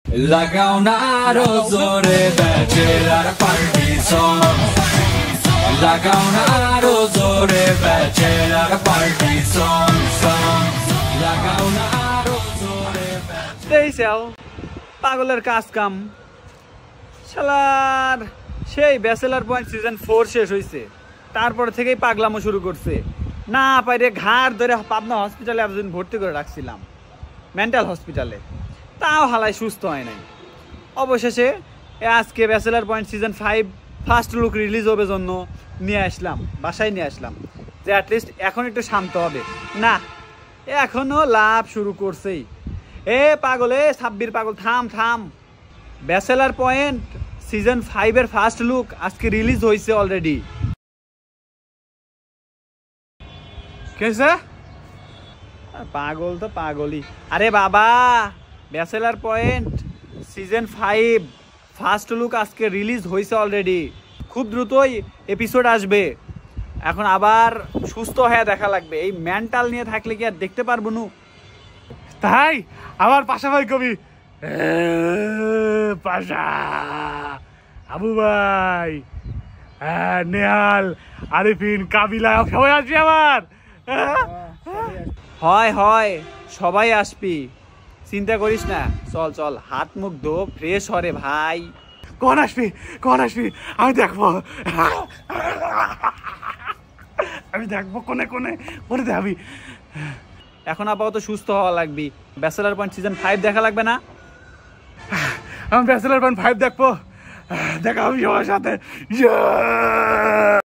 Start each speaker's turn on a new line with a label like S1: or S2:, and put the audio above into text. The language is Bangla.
S1: লাগাও না আরো জোরে ব্যাচেলার পার্টি সং, লাগাও না আরো জোরে ব্যাচেলার পার্টি সং, লাগাও না আরো জোরে।
S2: পাগলের কাজ কাম শালার সেই ব্যাচেলার পয়েন্ট সিজন 4 শেষ হয়েছে, তারপর থেকেই পাগলামো শুরু করছে। না পাইরে ঘাড় ধরে পাবনা হসপিটালে এতদিন ভর্তি করে রাখছিলাম, মেন্টাল হসপিটালে, তাও হালাই সুস্থ হয় নাই। অবশেষে আজকে bachelor point season 5 first look release হবে জন্য নিয়ে আসলাম, বাসায় নিয়ে আসলাম, যে অ্যাটলিস্ট এখন একটু শান্ত হবে। না, এখনো লাভ শুরু করছেই। এ পাগল, এ সাব্বির পাগল, থাম থাম। ব্যাচেলার পয়েন্ট সিজন 5 এর ফার্স্ট লুক আজকে রিলিজ হয়েছে অলরেডি। কেসে পাগল তো পাগলই। আরে বাবা, bachelor point season 5 first look আজকে রিলিজ হয়েছে অলরেডি। খুব দ্রুতই এপিসোড আসবে। এখন আবার সুস্থ হয়ে দেখা লাগবে, এই মেন্টাল নিয়ে থাকলে কি আর দেখতে পারবো না।
S3: তাই আমার পাশা ভাই কবি পাশা আবু ভাই, নেহাল, আরিফিন, কাবিলা সবাই আসবি আমার।
S2: হয় হয়, সবাই আসবি, চিন্তা করিস না। চল চল, হাত মুখ ধো, ফ্রেশ হরে ভাই।
S3: কখন আসবি, কখন আসবি? আমি দেখবো, আমি দেখবো কোনে কোনে কোনে দেখাবি।
S2: এখন আপাতত সুস্থ হওয়া লাগবি, ব্যাচেলার পয়েন্ট সিজন 5 দেখা লাগবে না?
S3: আমি ব্যাচেলার পয়েন্ট 5 দেখবো, দেখা হবে সবার সাথে।